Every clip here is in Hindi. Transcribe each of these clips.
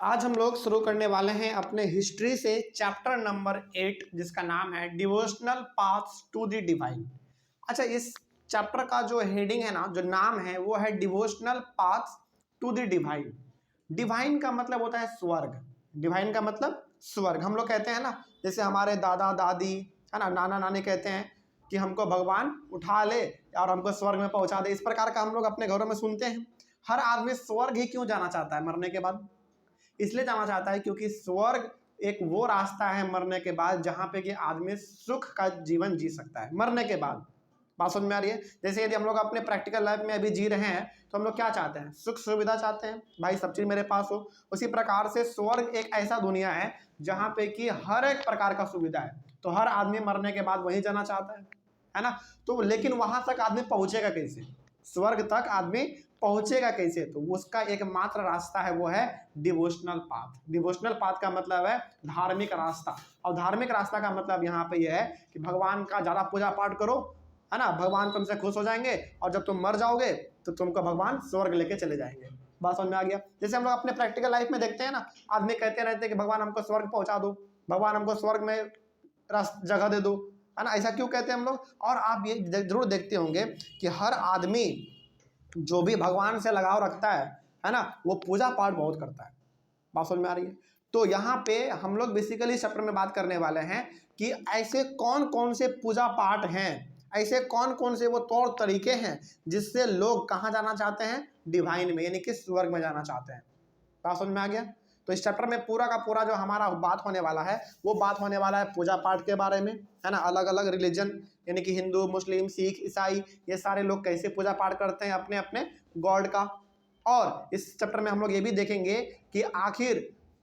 आज हम लोग शुरू करने वाले हैं अपने हिस्ट्री से चैप्टर नंबर 8 जिसका नाम है devotional paths to the divine. अच्छा, इस चैप्टर का जो हेडिंग है ना, जो नाम है वो है devotional paths to the divine. Divine का मतलब होता है स्वर्ग। डिवाइन का मतलब स्वर्ग। हम लोग कहते हैं ना, जैसे हमारे दादा दादी है ना, नाना नानी कहते हैं कि हमको भगवान उठा ले और हमको स्वर्ग में पहुंचा दे। इस प्रकार का हम लोग अपने घरों में सुनते हैं। हर आदमी स्वर्ग ही क्यों जाना चाहता है मरने के बाद? इसलिए जाना चाहता है क्योंकि स्वर्ग एक वो रास्ता है मरने के बाद जहां पे कि आदमी सुख का जीवन जी सकता है मरने के बाद। बात समझ में आ रही है? जैसे यदि हम लोग अपने प्रैक्टिकल लाइफ में अभी जी रहे हैं तो हम लोग क्या चाहते हैं? सुख सुविधा चाहते हैं, भाई सब चीज मेरे पास हो। उसी प्रकार से स्वर्ग एक ऐसा दुनिया है जहां पे कि हर एक प्रकार का सुविधा है। तो हर आदमी मरने के बाद वहीं जाना चाहता है ना। तो लेकिन वहां तक आदमी पहुंचेगा कैसे? स्वर्ग तक आदमी पहुंचेगा कैसे? तो उसका एकमात्र रास्ता है, वो है डिवोशनल पाथ। डिवोशनल पाथ का मतलब है धार्मिक रास्ता। और धार्मिक रास्ता का मतलब यहाँ पे यह है कि भगवान का ज्यादा पूजा पाठ करो, है ना। भगवान तुमसे खुश हो जाएंगे और जब तुम मर जाओगे तो तुमको भगवान स्वर्ग लेके चले जाएंगे। बात समझ में आ गया? जैसे हम लोग अपने प्रैक्टिकल लाइफ में देखते हैं ना, आदमी कहते रहते हैं कि भगवान हमको स्वर्ग पहुंचा दो, भगवान हमको स्वर्ग में जगह दे दो, है ना। ऐसा क्यों कहते हैं हम लोग? और आप ये जरूर देखते होंगे कि हर आदमी जो भी भगवान से लगाव रखता है ना, वो पूजा पाठ बहुत करता है। बात समझ में आ रही है? तो यहाँ पे हम लोग बेसिकली चैप्टर में बात करने वाले हैं कि ऐसे कौन कौन से पूजा पाठ हैं, ऐसे कौन कौन से वो तौर तरीके हैं जिससे लोग कहाँ जाना चाहते हैं? डिवाइन में, यानी कि स्वर्ग में जाना चाहते हैं। बात समझ में आ गया? तो इस चैप्टर में पूरा का पूरा जो हमारा बात होने वाला है वो बात होने वाला है पूजा पाठ के बारे में, है ना। अलग अलग रिलीजन यानी कि हिंदू, मुस्लिम, सिख, ईसाई, ये सारे लोग कैसे पूजा पाठ करते हैं अपने अपने गॉड का। और इस चैप्टर में हम लोग ये भी देखेंगे कि आखिर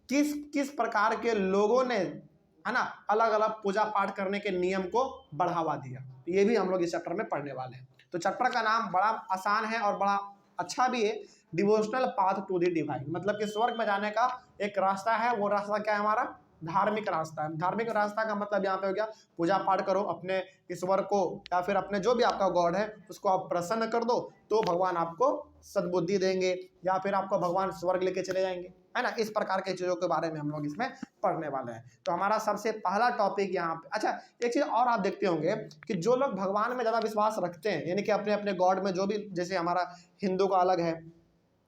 किस किस प्रकार के लोगों ने, है ना, अलग अलग पूजा पाठ करने के नियम को बढ़ावा दिया। ये भी हम लोग इस चैप्टर में पढ़ने वाले हैं। तो चैप्टर का नाम बड़ा आसान है और बड़ा अच्छा भी है, devotional path to the divine. मतलब कि स्वर्ग में जाने का एक रास्ता है। वो रास्ता क्या है? हमारा धार्मिक रास्ता है। धार्मिक रास्ता का मतलब यहाँ पे हो गया पूजा पाठ करो, अपने ईश्वर को या फिर अपने जो भी आपका गॉड है उसको आप प्रसन्न कर दो, तो भगवान आपको सद्बुद्धि देंगे या फिर आपको भगवान स्वर्ग लेके चले जाएंगे, है ना। इस प्रकार के चीजों के बारे में हम लोग इसमें पढ़ने वाले हैं। तो हमारा सबसे पहला टॉपिक यहाँ पे, अच्छा एक चीज और आप देखते होंगे कि जो लोग भगवान में ज्यादा विश्वास रखते हैं, यानी कि अपने अपने गॉड में, जो भी, जैसे हमारा हिंदू का अलग है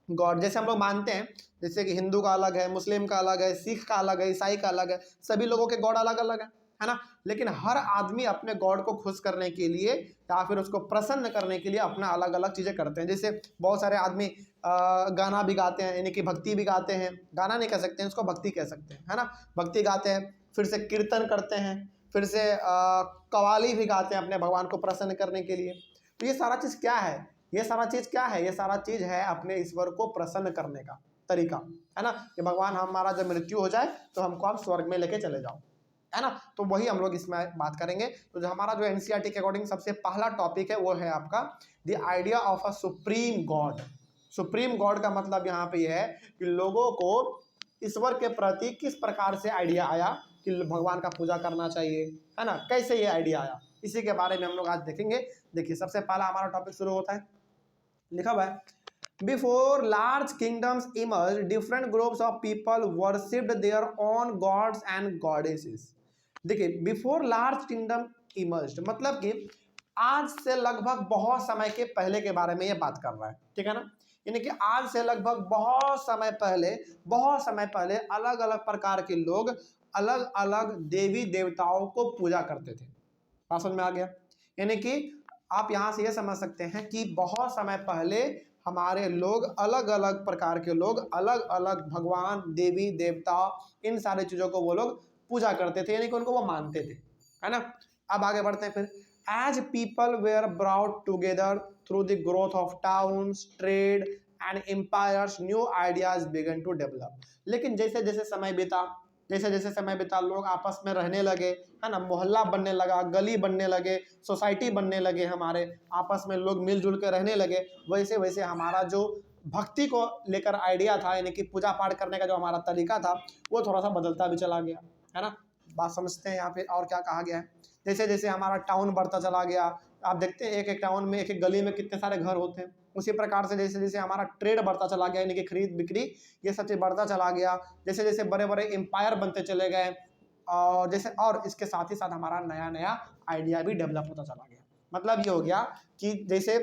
गॉड, जैसे हम लोग मानते हैं, जैसे कि हिंदू का अलग है, मुस्लिम का अलग है, सिख का अलग है, ईसाई का अलग है, सभी लोगों के गॉड अलग अलग है ना। लेकिन हर आदमी अपने गॉड को खुश करने के लिए या फिर उसको प्रसन्न करने के लिए अपना अलग अलग चीजें करते हैं। जैसे बहुत सारे आदमी गाना भी गाते हैं, यानी कि भक्ति भी गाते हैं। गाना नहीं कह सकते हैं, उसको भक्ति कह सकते हैं, है ना। भक्ति गाते हैं, फिर से कीर्तन करते हैं, फिर से कव्वाली भी गाते हैं अपने भगवान को प्रसन्न करने के लिए। तो ये सारा चीज क्या है? ये सारा चीज क्या है? ये सारा चीज है अपने ईश्वर को प्रसन्न करने का तरीका, है ना। कि भगवान हमारा जब मृत्यु हो जाए तो हमको आप स्वर्ग में लेके चले जाओ, है ना। तो वही हम लोग इसमें बात करेंगे। तो जो हमारा जो एनसीईआरटी के अकॉर्डिंग सबसे पहला टॉपिक है वो है आपका the idea of a supreme God. Supreme God का मतलब यहाँ पे यह है कि लोगों को ईश्वर के प्रति किस प्रकार से आइडिया आया कि भगवान का पूजा करना चाहिए, है ना। कैसे ये आइडिया आया, इसी के बारे में हम लोग आज देखेंगे। देखिए सबसे पहला हमारा टॉपिक शुरू होता है, लिखा हुआ है before large kingdoms emerge different groups of people worshipped their own gods and goddesses. देखिए बिफोर लार्ज किंगडम इमर्ज मतलब कि आज से लगभग बहुत समय के पहले के बारे में ये बात कर रहा है, ठीक है ना। यानी कि आज से लगभग बहुत समय पहले अलग अलग प्रकार के लोग अलग अलग देवी देवताओं को पूजा करते थे। बात समझ में आ गया? यानी कि आप यहां से ये समझ सकते हैं कि बहुत समय पहले हमारे लोग, अलग अलग प्रकार के लोग, अलग अलग भगवान, देवी देवता, इन सारी चीजों को वो लोग पूजा करते थे, यानी कि उनको वो मानते थे, है ना। अब आगे बढ़ते हैं फिर। As people were brought together through the growth of towns, trade and empires, new ideas began to develop. लेकिन जैसे जैसे समय बीता, लोग आपस में रहने लगे, है ना। मोहल्ला बनने लगा, गली बनने लगे, सोसाइटी बनने लगे, हमारे आपस में लोग मिलजुल के रहने लगे। वैसे वैसे हमारा जो भक्ति को लेकर आइडिया था, यानी कि पूजा पाठ करने का जो हमारा तरीका था, वो थोड़ा सा बदलता भी चला गया, है ना। बात समझते हैं यहाँ पे और क्या कहा गया है। जैसे जैसे हमारा टाउन बढ़ता चला गया, आप देखते हैं एक एक टाउन में, एक एक गली में कितने सारे घर होते हैं। उसी प्रकार से जैसे जैसे हमारा ट्रेड बढ़ता चला गया, यानी कि खरीद बिक्री, ये सब चीज़ बढ़ता चला गया, जैसे जैसे बड़े बड़े एम्पायर बनते चले गए, और जैसे और इसके साथ ही साथ हमारा नया नया आइडिया भी डेवलप होता चला गया। मतलब ये हो गया कि जैसे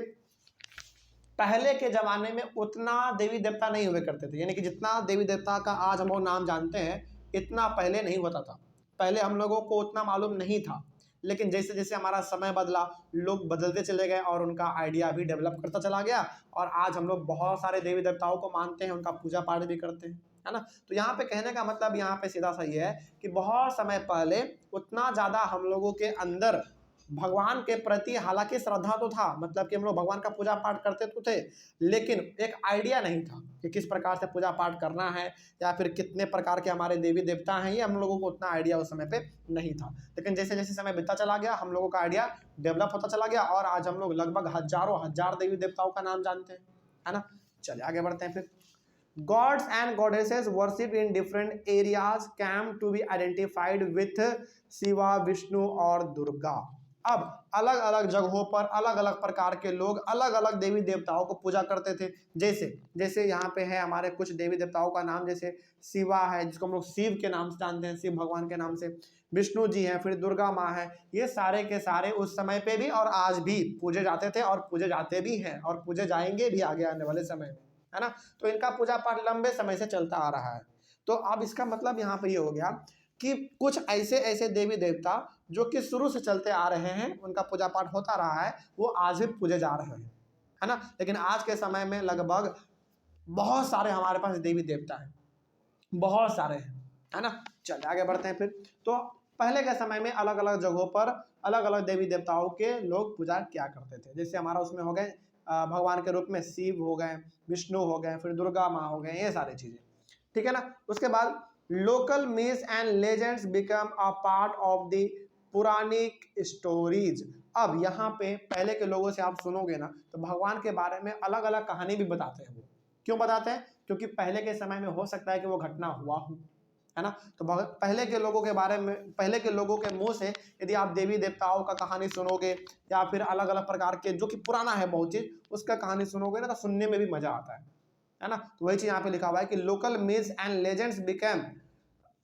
पहले के ज़माने में उतना देवी देवता नहीं हुए करते थे, यानी कि जितना देवी देवता का आज हम लोग नाम जानते हैं इतना पहले नहीं होता था। पहले हम लोगों को उतना मालूम नहीं था, लेकिन जैसे जैसे हमारा समय बदला, लोग बदलते चले गए और उनका आइडिया भी डेवलप करता चला गया, और आज हम लोग बहुत सारे देवी देवताओं को मानते हैं, उनका पूजा पाठ भी करते हैं, है ना। तो यहाँ पे कहने का मतलब यहाँ पे सीधा सा ये है कि बहुत समय पहले उतना ज़्यादा हम लोगों के अंदर भगवान के प्रति हालांकि श्रद्धा तो था, मतलब कि हम लोग भगवान का पूजा पाठ करते तो थे, लेकिन एक आइडिया नहीं था कि किस प्रकार से पूजा पाठ करना है या फिर कितने प्रकार के हमारे देवी देवता हैं, ये हम लोगों को उतना आइडिया उस समय पे नहीं था। लेकिन जैसे जैसे समय बीतता चला गया हम लोगों का आइडिया डेवलप होता चला गया, और आज हम लोग लगभग हजारों हजार देवी देवताओं का नाम जानते हैं, है ना। चलिए आगे बढ़ते हैं फिर। Gods and goddesses worshipped in different areas came to be identified with Shiva, Vishnu और दुर्गा। अब अलग अलग जगहों पर अलग अलग प्रकार के लोग अलग अलग देवी देवताओं को पूजा करते थे। जैसे जैसे यहाँ पे है हमारे कुछ देवी देवताओं का नाम, जैसे शिवा है जिसको हम लोग शिव के नाम से जानते हैं, शिव भगवान के नाम से, विष्णु जी हैं, फिर दुर्गा माँ है। ये सारे के सारे उस समय पे भी और आज भी पूजे जाते थे और पूजे जाते भी हैं और पूजे जाएंगे भी आगे आने वाले समय में, है ना। तो इनका पूजा पाठ लंबे समय से चलता आ रहा है। तो अब इसका मतलब यहाँ पे ये हो गया कि कुछ ऐसे ऐसे देवी देवता जो कि शुरू से चलते आ रहे हैं, उनका पूजा पाठ होता रहा है, वो आज भी पूजे जा रहे हैं, है ना। लेकिन आज के समय में लगभग बहुत सारे हमारे पास देवी देवता हैं, बहुत सारे हैं, है ना। चलिए आगे बढ़ते हैं फिर। तो पहले के समय में अलग अलग जगहों पर अलग अलग देवी देवताओं के लोग पूजा किया करते थे। जैसे हमारा उसमें हो गए भगवान के रूप में शिव हो गए, विष्णु हो गए, फिर दुर्गा माँ हो गए, ये सारी चीज़ें, ठीक है ना। उसके बाद local myths and legends become a part of the Puranik stories. अब यहाँ पे पहले के लोगों से आप सुनोगे ना तो भगवान के बारे में अलग अलग कहानी भी बताते हैं। वो क्यों बताते हैं? क्योंकि पहले के समय में हो सकता है कि वो घटना हुआ हो, है ना। तो पहले के लोगों के बारे में, पहले के लोगों के मुंह से यदि आप देवी देवताओं का कहानी सुनोगे या फिर अलग अलग प्रकार के जो कि पुराना है बहुत चीज, उसका कहानी सुनोगे ना तो सुनने में भी मजा आता है ना। तो वही चीज यहाँ पे लिखा हुआ है कि local myths and legends become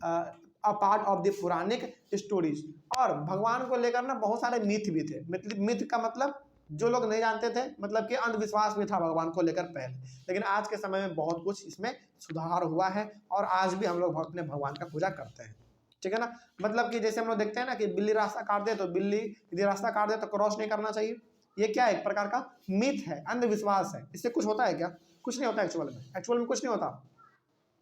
a part of the Puranik stories. और भगवान को लेकर ना बहुत सारे मिथ भी थे। मिथ का मतलब जो लोग नहीं जानते थे, मतलब कि अंधविश्वास भी था भगवान को लेकर पहले, लेकिन आज के समय में बहुत कुछ इसमें सुधार हुआ है और आज भी हम लोग अपने भगवान का पूजा करते हैं, ठीक है ना। मतलब कि जैसे हम लोग देखते हैं ना कि बिल्ली रास्ता काट दे तो बिल्ली यदि रास्ता काट दे तो क्रॉस नहीं करना चाहिए। ये क्या है? एक प्रकार का मिथ है, अंधविश्वास है। इससे कुछ होता है क्या? कुछ नहीं होता एक्चुअल में कुछ नहीं होता।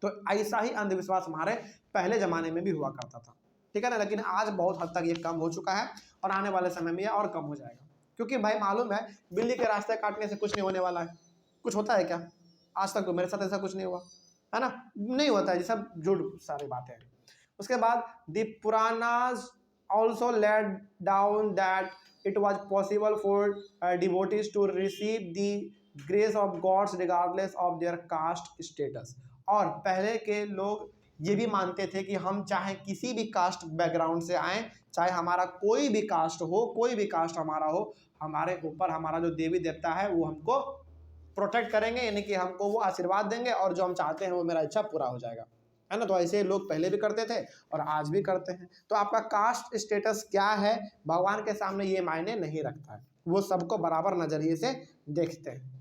तो ऐसा ही अंधविश्वास हमारे पहले जमाने में भी हुआ करता था, ठीक है ना। लेकिन आज बहुत हद तक ये कम हो चुका है और आने वाले समय में ये और कम हो जाएगा, क्योंकि भाई मालूम है बिल्ली के रास्ते काटने से कुछ नहीं होने वाला है। कुछ होता है क्या? आज तक तो मेरे साथ ऐसा कुछ नहीं हुआ, है ना, नहीं होता है। ये सब झूठ सारी बातें हैं। उसके बाद the Puranas also let down that it was possible for devotees to receive the grace of gods regardless of their caste status. और पहले के लोग ये भी मानते थे कि हम चाहे किसी भी कास्ट बैकग्राउंड से आए, चाहे हमारा कोई भी कास्ट हो, कोई भी कास्ट हमारा हो, हमारे ऊपर हमारा जो देवी देवता है वो हमको प्रोटेक्ट करेंगे, यानी कि हमको वो आशीर्वाद देंगे और जो हम चाहते हैं वो मेरा इच्छा पूरा हो जाएगा, है ना। तो ऐसे लोग पहले भी करते थे और आज भी करते हैं। तो आपका कास्ट स्टेटस क्या है भगवान के सामने ये मायने नहीं रखता है, वो सबको बराबर नजरिए से देखते हैं,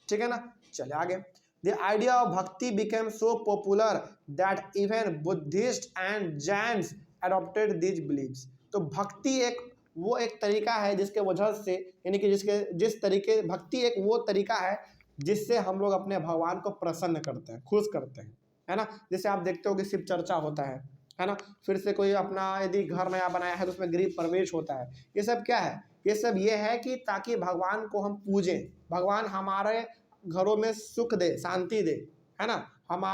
ठीक है ना। चले आगे। The idea of bhakti became so popular that even Buddhists and Jains adopted these beliefs. तो भक्ति एक तरीका है जिसके वजह से, यानी कि जिस तरीके भक्ति एक वो तरीका है जिससे हम लोग अपने भगवान को प्रसन्न करते हैं, खुश करते हैं, है ना। जैसे आप देखते हो कि शिव चर्चा होता है ना। फिर से कोई अपना यदि घर नया बनाया है तो उसमें गृह प्रवेश होता है। ये सब क्या है? ये सब ये है कि ताकि भगवान को हम पूजें, भगवान हमारे घरों में सुख दे, शांति दे, है ना,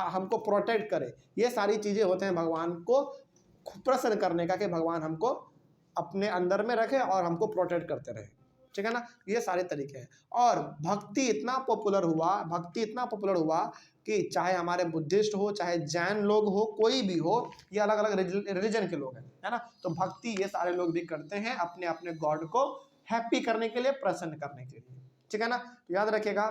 हमको प्रोटेक्ट करे। ये सारी चीज़ें होते हैं भगवान को प्रसन्न करने का, कि भगवान हमको अपने अंदर में रखे और हमको प्रोटेक्ट करते रहे, ठीक है ना। ये सारे तरीके हैं। और भक्ति इतना पॉपुलर हुआ कि चाहे हमारे बुद्धिस्ट हो, चाहे जैन लोग हो, कोई भी हो, ये अलग अलग रिलीजन के लोग हैं, है ना। तो भक्ति ये सारे लोग भी करते हैं अपने अपने गॉड को हैप्पी करने के लिए, प्रसन्न करने के लिए, ठीक है ना। तो याद रखिएगा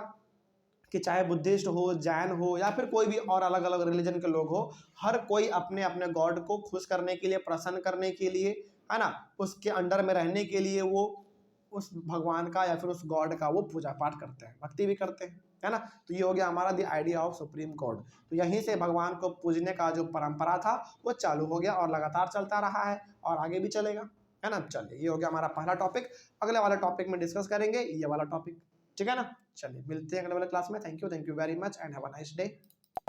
कि चाहे बुद्धिस्ट हो, जैन हो या फिर कोई भी और अलग अलग रिलीजन के लोग हो, हर कोई अपने अपने गॉड को खुश करने के लिए, प्रसन्न करने के लिए, है ना, उसके अंडर में रहने के लिए वो उस भगवान का या फिर उस गॉड का वो पूजा पाठ करते हैं, भक्ति भी करते हैं, है ना। तो ये हो गया हमारा the idea of supreme God. तो यहीं से भगवान को पूजने का जो परंपरा था वो चालू हो गया और लगातार चलता रहा है और आगे भी चलेगा, है ना। चलिए, ये हो गया हमारा पहला टॉपिक। अगले वाले टॉपिक में डिस्कस करेंगे ये वाला टॉपिक, ठीक है ना। चलिए मिलते हैं अगले वाले क्लास में। Thank you very much and have a nice day.